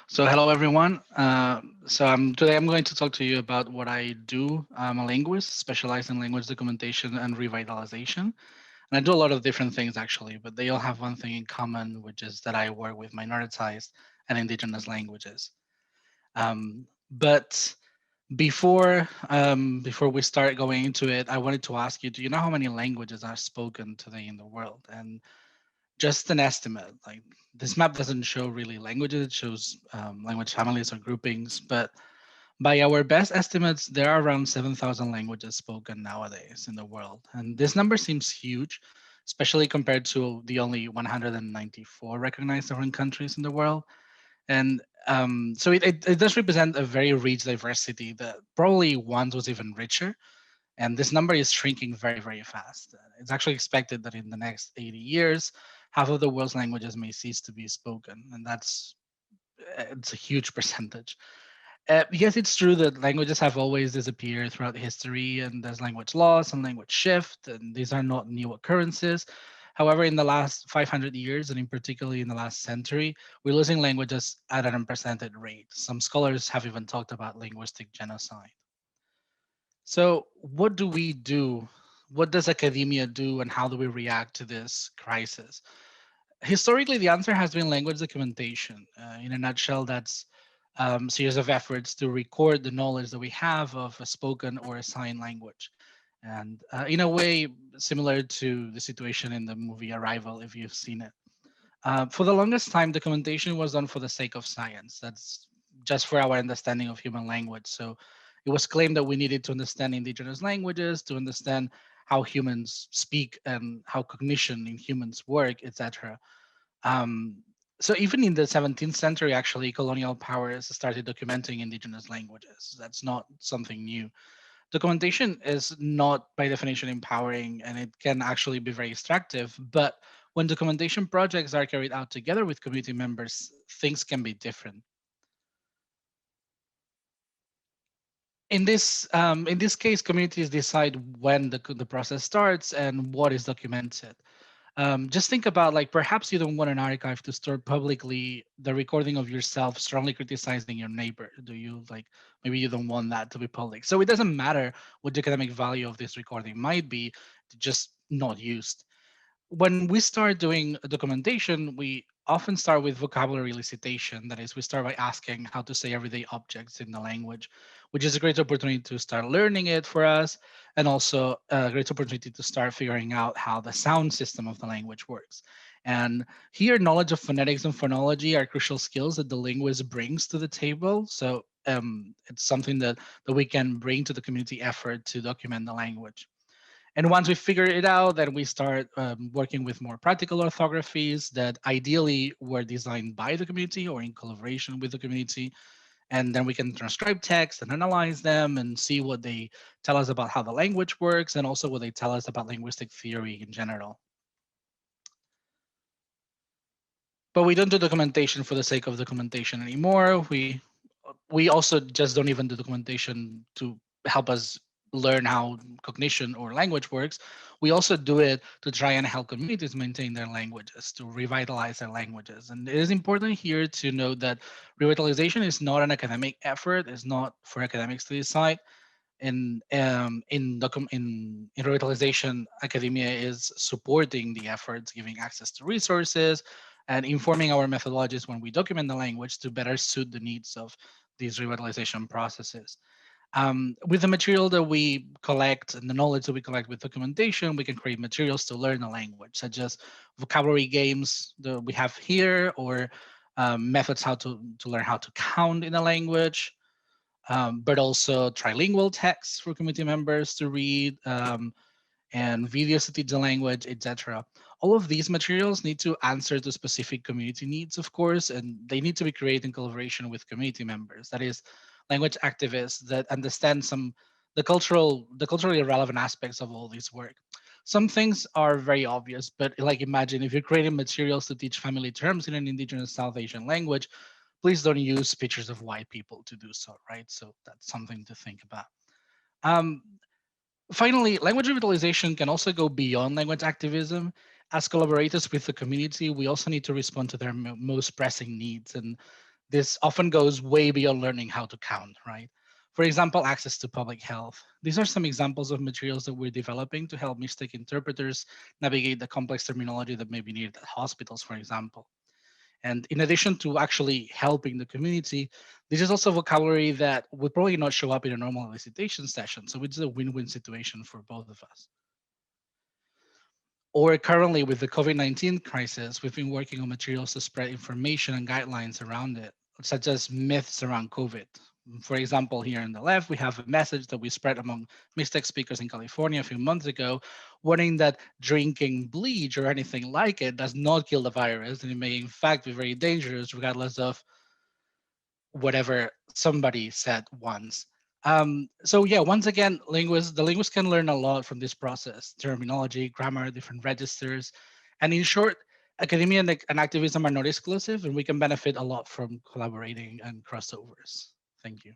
So hello everyone. Today I'm going to talk to you about what I do. I'm a linguist specialized in language documentation and revitalization. And I do a lot of different things actually, but they all have one thing in common, which is that I work with minoritized and indigenous languages. But before we start going into it, I wanted to ask you, do you know how many languages are spoken today in the world? And just an estimate. Like this map doesn't show really languages; it shows language families or groupings. But by our best estimates, there are around 7,000 languages spoken nowadays in the world, and this number seems huge, especially compared to the only 194 recognized foreign countries in the world. And it does represent a very rich diversity that probably once was even richer, and this number is shrinking very, very fast. It's actually expected that in the next 80 years, half of the world's languages may cease to be spoken, and it's a huge percentage. Yes, it's true that languages have always disappeared throughout history, and there's language loss and language shift, and these are not new occurrences. However, in the last 500 years, and in particularly in the last century, we're losing languages at an unprecedented rate. Some scholars have even talked about linguistic genocide. So, what do we do? What does academia do, and how do we react to this crisis? Historically, the answer has been language documentation. In a nutshell, that's series of efforts to record the knowledge that we have of a spoken or a sign language. And in a way, similar to the situation in the movie Arrival, if you've seen it. For the longest time, documentation was done for the sake of science. That's just for our understanding of human language. So it was claimed that we needed to understand indigenous languages to understand how humans speak and how cognition in humans work, etc. Um, so even in the 17th century, actually, colonial powers started documenting indigenous languages. That's not something new. Documentation is not by definition empowering, and it can actually be very extractive. But when documentation projects are carried out together with community members, things can be different. In this case, communities decide when the process starts and what is documented. Just think about, like, perhaps you don't want an archive to store publicly the recording of yourself strongly criticizing your neighbor. Do you? Like, maybe you don't want that to be public. So it doesn't matter what the academic value of this recording might be, just not used. When we start doing documentation, we often start with vocabulary elicitation. That is, we start by asking how to say everyday objects in the language, which is a great opportunity to start learning it for us, and also a great opportunity to start figuring out how the sound system of the language works. And here, knowledge of phonetics and phonology are crucial skills that the linguist brings to the table. So it's something that we can bring to the community effort to document the language. And once we figure it out, then we start working with more practical orthographies that ideally were designed by the community or in collaboration with the community. And then we can transcribe text and analyze them and see what they tell us about how the language works and also what they tell us about linguistic theory in general. But we don't do documentation for the sake of documentation anymore. We also just don't even do documentation to help us learn how cognition or language works. We also do it to try and help communities maintain their languages, to revitalize their languages. And it is important here to note that revitalization is not an academic effort. It's not for academics to decide. In revitalization, academia is supporting the efforts, giving access to resources, and informing our methodologies when we document the language to better suit the needs of these revitalization processes. With the material that we collect and the knowledge that we collect with documentation, we can create materials to learn the language, such as vocabulary games that we have here, or methods to learn how to count in a language, but also trilingual texts for community members to read, and videos to teach the language, etc. All of these materials need to answer to specific community needs, of course, and they need to be created in collaboration with community members. That is, language activists that understand the culturally relevant aspects of all this work. Some things are very obvious, but like imagine if you're creating materials to teach family terms in an indigenous South Asian language, please don't use pictures of white people to do so, right? So that's something to think about. Um, Finally, language revitalization can also go beyond language activism. As collaborators with the community, we also need to respond to their most pressing needs. And This often goes way beyond learning how to count, right? For example, access to public health. These are some examples of materials that we're developing to help mistake interpreters navigate the complex terminology that may be needed at hospitals, for example. And in addition to actually helping the community, this is also vocabulary that would probably not show up in a normal elicitation session. So it's a win-win situation for both of us. Or currently with the COVID-19 crisis, we've been working on materials to spread information and guidelines around it, such as myths around COVID. For example, here on the left, we have a message that we spread among Mixtec speakers in California a few months ago, warning that drinking bleach or anything like it does not kill the virus, and it may in fact be very dangerous, regardless of whatever somebody said once. So yeah, once again, the linguist can learn a lot from this process: terminology, grammar, different registers, and in short, academia and activism are not exclusive, and we can benefit a lot from collaborating and crossovers. Thank you.